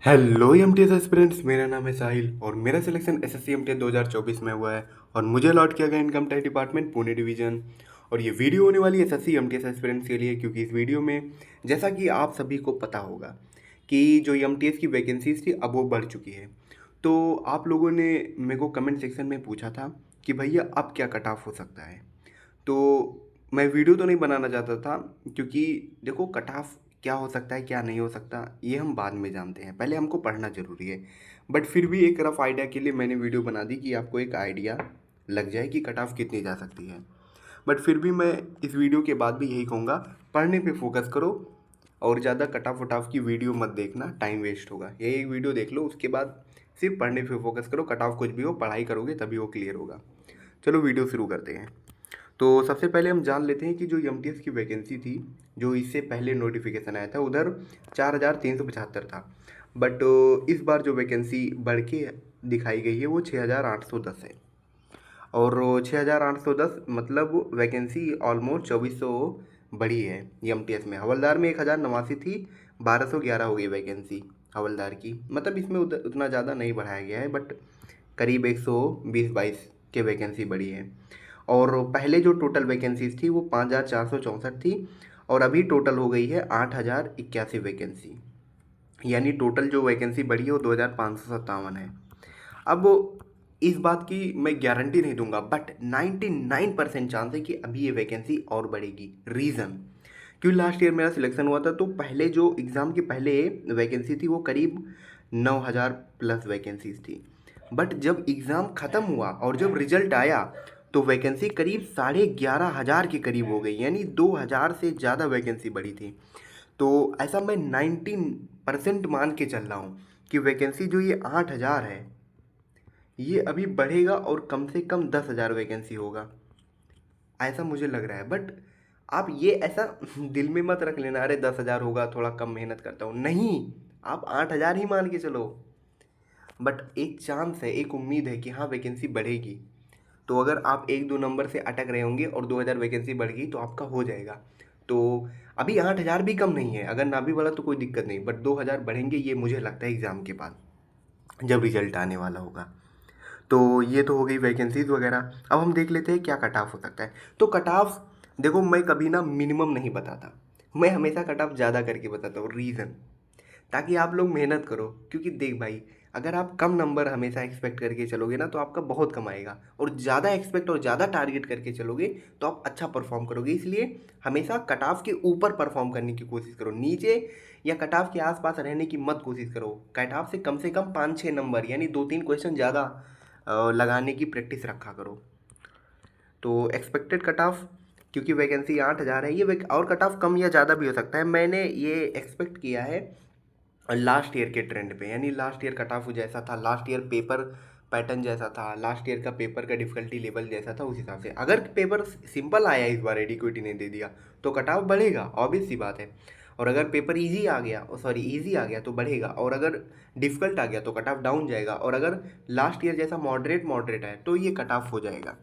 Hello MTS aspirants, मेरा नाम है साहिल और मेरा सिलेक्शन एसएससी एमटीएस 2024 में हुआ है और मुझे अलॉट किया गया income tax department Pune division. और ये वीडियो होने वाली है एसएससी एमटीएस एस्पिरेंट्स के लिए, क्योंकि इस वीडियो में जैसा कि आप सभी को पता होगा कि जो एमटीएस की वैकेंसीज थी अब वो बढ़ चुकी है। तो आप लोगों ने मेरे को कमेंट सेक्शन में पूछा था कि भैया अब क्या कट ऑफ हो सकता है। तो मैं वीडियो तो नहीं बनाना चाहता था, क्योंकि देखो कट ऑफ क्या हो सकता है क्या नहीं हो सकता ये हम बाद में जानते हैं, पहले हमको पढ़ना ज़रूरी है। बट फिर भी एक रफ आइडिया के लिए मैंने वीडियो बना दी कि आपको एक आइडिया लग जाए कि कट ऑफ कितनी जा सकती है। बट फिर भी मैं इस वीडियो के बाद भी यही कहूँगा, पढ़ने पे फोकस करो और ज़्यादा कट ऑफ वटाफ की वीडियो मत देखना, टाइम वेस्ट होगा। यही एक वीडियो देख लो, उसके बाद सिर्फ पढ़ने पे फोकस करो। कट ऑफ कुछ भी हो, पढ़ाई करोगे तभी वो क्लियर होगा। चलो वीडियो शुरू करते हैं। तो सबसे पहले हम जान लेते हैं कि जो एमटीएस की वैकेंसी थी, जो इससे पहले नोटिफिकेशन आया था उधर 4,375 था। बट इस बार जो वैकेंसी बढ़ के दिखाई गई है वो 6,810 है। और 6,810 मतलब वैकेंसी ऑलमोस्ट 2,400 बढ़ी है एमटीएस में। हवलदार में 1,089 थी, 1,211 हो गई वैकेंसी हवलदार की। मतलब इसमें उतना ज़्यादा नहीं बढ़ाया गया है, बट करीब 120-22 के वैकेंसी बढ़ी है। और पहले जो टोटल वैकेंसीज थी वो 5,464 थी और अभी टोटल हो गई है 8,081 वैकेंसी। यानी टोटल जो वैकेंसी बढ़ी है वो 2,557 है। अब इस बात की मैं गारंटी नहीं दूंगा, बट 99% चांस है कि अभी ये वैकेंसी और बढ़ेगी। रीज़न, क्योंकि लास्ट ईयर मेरा सिलेक्शन हुआ था तो पहले जो एग्ज़ाम के पहले वैकेंसी थी वो करीब 9,000 प्लस वैकेंसीज थी। बट जब एग्ज़ाम ख़त्म हुआ और जब रिजल्ट आया तो वैकेंसी करीब 11,500 के करीब हो गई, यानी 2,000 से ज़्यादा वैकेंसी बढ़ी थी। तो ऐसा मैं 19% मान के चल रहा हूँ कि वैकेंसी जो ये 8,000 है ये अभी बढ़ेगा और कम से कम 10,000 वैकेंसी होगा, ऐसा मुझे लग रहा है। बट आप ये ऐसा दिल में मत रख लेना, अरे 10,000 होगा थोड़ा कम मेहनत करता हूँ, नहीं, आप 8,000 ही मान के चलो। बट एक चांस है, एक उम्मीद है कि हाँ वैकेंसी बढ़ेगी। तो अगर आप 1-2 नंबर से अटक रहे होंगे और 2,000 वैकेंसी बढ़ गई तो आपका हो जाएगा। तो अभी 8,000 भी कम नहीं है, अगर ना भी बढ़ा तो कोई दिक्कत नहीं, बट 2,000 बढ़ेंगे ये मुझे लगता है एग्ज़ाम के बाद जब रिजल्ट आने वाला होगा। तो ये तो हो गई वैकेंसीज वगैरह। अब हम देख लेते हैं क्या कट ऑफ हो सकता है। तो कट ऑफ देखो, मैं कभी ना मिनिमम नहीं बताता, मैं हमेशा कट ऑफ ज़्यादा करके बताता हूँ। रीज़न, ताकि आप लोग मेहनत करो। क्योंकि देख भाई, अगर आप कम नंबर हमेशा एक्सपेक्ट करके चलोगे ना तो आपका बहुत कम आएगा, और ज़्यादा एक्सपेक्ट और ज़्यादा टारगेट करके चलोगे तो आप अच्छा परफॉर्म करोगे। इसलिए हमेशा कट ऑफ के ऊपर परफॉर्म करने की कोशिश करो, नीचे या कट ऑफ के आसपास रहने की मत कोशिश करो। कट ऑफ से कम 5-6 नंबर यानी 2-3 क्वेश्चन ज़्यादा लगाने की प्रैक्टिस रखा करो। तो एक्सपेक्टेड कट ऑफ, क्योंकि वैकेंसी 8,000 है, ये और कट ऑफ कम या ज़्यादा भी हो सकता है। मैंने ये एक्सपेक्ट किया है लास्ट ईयर के ट्रेंड पे, यानी लास्ट ईयर कट ऑफ जैसा था, लास्ट ईयर पेपर पैटर्न जैसा था, लास्ट ईयर का पेपर का डिफ़िकल्टी लेवल जैसा था, उस हिसाब से अगर पेपर सिंपल आया इस बार, एडिक्विटी ने दे दिया तो कट ऑफ बढ़ेगा, ऑब्वियस सी बात है। और अगर पेपर इजी आ गया, सॉरी इजी आ गया तो बढ़ेगा, और अगर डिफ़िकल्ट आ गया तो कट ऑफ डाउन जाएगा, और अगर लास्ट ईयर जैसा मॉडरेट मॉडरेट है तो ये कट ऑफ हो जाएगा।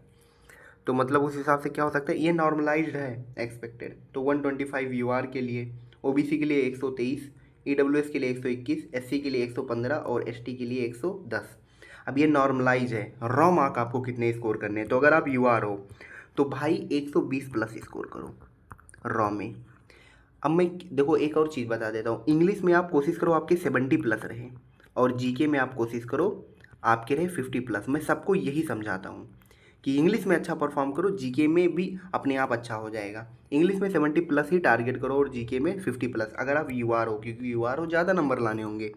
तो मतलब उस हिसाब से क्या हो सकता है, ये नॉर्मलाइज्ड है एक्सपेक्टेड। तो 125 यूआर के लिए, ओबीसी के लिए 123, ईडब्ल्यूएस के लिए 121, एससी के लिए 115 और एसटी के लिए 110। अब ये नॉर्मलाइज है। रॉ मार्क आपको कितने स्कोर करने हैं, तो अगर आप यूआर हो तो भाई 120 प्लस स्कोर करो रॉ में। अब मैं देखो एक और चीज़ बता देता हूँ, इंग्लिश में आप कोशिश करो आपके 70 प्लस रहे, और जीके में आप कोशिश करो आपके रहे 50 प्लस। मैं सबको यही समझाता हूँ कि इंग्लिश में अच्छा परफॉर्म करो, जीके में भी अपने आप अच्छा हो जाएगा। इंग्लिश में 70 प्लस ही टारगेट करो और जीके में 50 प्लस, अगर आप यूआर हो, क्योंकि यूआर हो ज़्यादा नंबर लाने होंगे।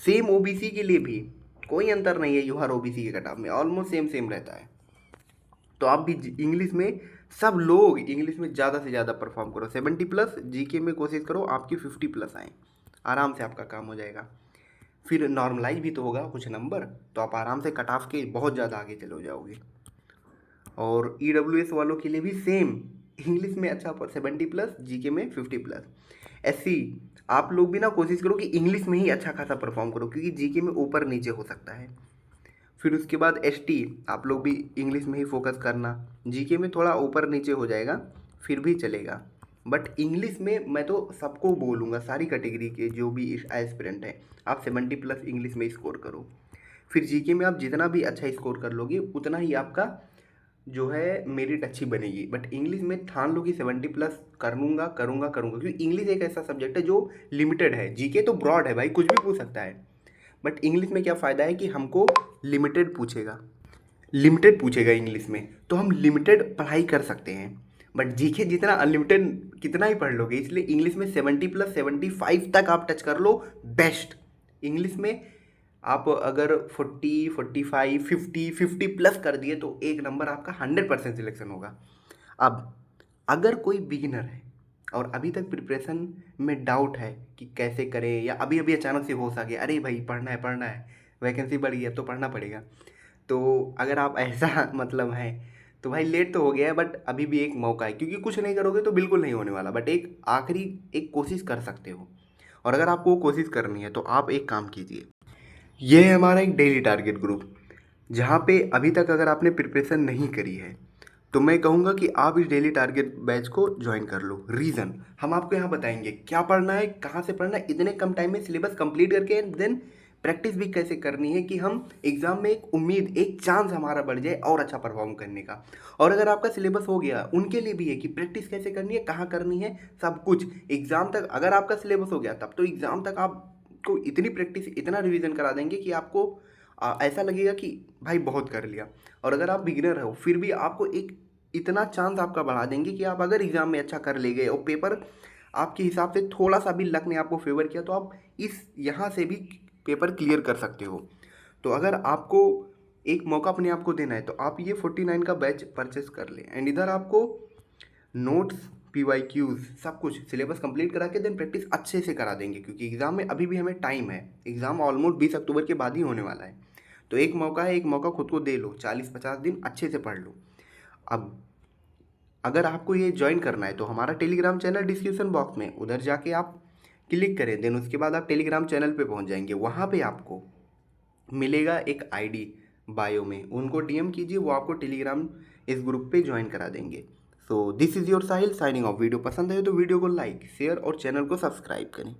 सेम ओबीसी के लिए भी कोई अंतर नहीं है, यूआर ओबीसी के कट ऑफ में ऑलमोस्ट सेम सेम रहता है। तो आप भी इंग्लिश में, सब लोग इंग्लिश में ज़्यादा से ज़्यादा परफॉर्म करो, 70 प्लस, जीके में कोशिश करो आपकी 50 प्लस आए, आराम से आपका काम हो जाएगा। फिर नॉर्मलाइज भी तो होगा कुछ नंबर, तो आप आराम से कट ऑफ के बहुत ज़्यादा आगे चले जाओगे। और ईडब्ल्यूएस वालों के लिए भी सेम, इंग्लिश में अच्छा 70 प्लस, जीके में 50 प्लस। एससी आप लोग भी ना कोशिश करो कि इंग्लिश में ही अच्छा खासा परफॉर्म करो, क्योंकि जीके में ऊपर नीचे हो सकता है। फिर उसके बाद एसटी आप लोग भी इंग्लिश में ही फोकस करना, जीके में थोड़ा ऊपर नीचे हो जाएगा फिर भी चलेगा। बट इंग्लिश में मैं तो सबको बोलूँगा, सारी कैटेगरी के जो भी एस्पिरेंट हैं, आप 70 प्लस इंग्लिश में स्कोर करो। फिर जीके में आप जितना भी अच्छा स्कोर कर लोगे उतना ही आपका जो है मेरिट अच्छी बनेगी। बट इंग्लिश में ठान लो कि 70 प्लस करूँगा करूँगा करूँगा, क्योंकि इंग्लिश एक ऐसा सब्जेक्ट है जो लिमिटेड है। जीके तो ब्रॉड है भाई, कुछ भी पूछ सकता है। बट इंग्लिश में क्या फ़ायदा है कि हमको लिमिटेड पूछेगा इंग्लिश में, तो हम लिमिटेड पढ़ाई कर सकते हैं। बट जीके जितना अनलिमिटेड कितना ही पढ़ लोगे, इसलिए इंग्लिश में 70 प्लस 75 तक आप टच कर लो, बेस्ट। इंग्लिश में आप अगर 40 45 50 प्लस कर दिए तो एक नंबर आपका 100% सिलेक्शन होगा। अब अगर कोई बिगिनर है और अभी तक प्रिपरेशन में डाउट है कि कैसे करें, या अभी अभी अचानक से होश आ गया, अरे भाई पढ़ना है, वैकेंसी बढ़ गई अब तो पढ़ना पड़ेगा, तो अगर आप ऐसा मतलब है तो भाई लेट तो हो गया है, बट अभी भी एक मौका है। क्योंकि कुछ नहीं करोगे तो बिल्कुल नहीं होने वाला, बट एक आखिरी एक कोशिश कर सकते हो। और अगर आपको वो कोशिश करनी है तो आप एक काम कीजिए, ये है हमारा एक डेली टारगेट ग्रुप, जहाँ पे अभी तक अगर आपने प्रिपरेशन नहीं करी है तो मैं कहूँगा कि आप इस डेली टारगेट बैच को ज्वाइन कर लो। रीज़न हम आपको यहाँ बताएंगे, क्या पढ़ना है, कहाँ से पढ़ना है, इतने कम टाइम में सिलेबस कंप्लीट करके देन प्रैक्टिस भी कैसे करनी है कि हम एग्ज़ाम में एक उम्मीद, एक चांस हमारा बढ़ जाए और अच्छा परफॉर्म करने का। और अगर आपका सिलेबस हो गया, उनके लिए भी है कि प्रैक्टिस कैसे करनी है, कहाँ करनी है, सब कुछ एग्ज़ाम तक। अगर आपका सिलेबस हो गया तब तो एग्ज़ाम तक आपको इतनी प्रैक्टिस, इतना रिवीजन करा देंगे कि आपको ऐसा लगेगा कि भाई बहुत कर लिया। और अगर आप बिगिनर हो फिर भी आपको एक इतना चांस आपका बढ़ा देंगे कि आप अगर एग्ज़ाम में अच्छा कर ले गए और पेपर आपके हिसाब से थोड़ा सा भी लक ने आपको फेवर किया तो आप इस यहाँ से भी पेपर क्लियर कर सकते हो। तो अगर आपको एक मौका अपने आप को देना है तो आप ये 49 का बैच परचेस कर लें। एंड इधर आपको नोट्स, PYQs सब कुछ सिलेबस कंप्लीट करा के देन प्रैक्टिस अच्छे से करा देंगे, क्योंकि एग्ज़ाम में अभी भी हमें टाइम है। एग्ज़ाम ऑलमोस्ट 20 अक्टूबर के बाद ही होने वाला है। तो एक मौका है, एक मौका खुद को दे लो, 40-50 दिन अच्छे से पढ़ लो। अब अगर आपको ये ज्वाइन करना है तो हमारा टेलीग्राम चैनल डिस्क्रिप्शन बॉक्स में, उधर जाके आप क्लिक करें, देन उसके बाद आप टेलीग्राम चैनल पे पहुंच जाएंगे। वहाँ पे आपको मिलेगा एक आईडी बायो में, उनको DM कीजिए, वो आपको टेलीग्राम इस ग्रुप पे ज्वाइन करा देंगे। So this is your Sahil signing off. Video पसंद आए तो वीडियो को लाइक, शेयर और चैनल को सब्सक्राइब करें।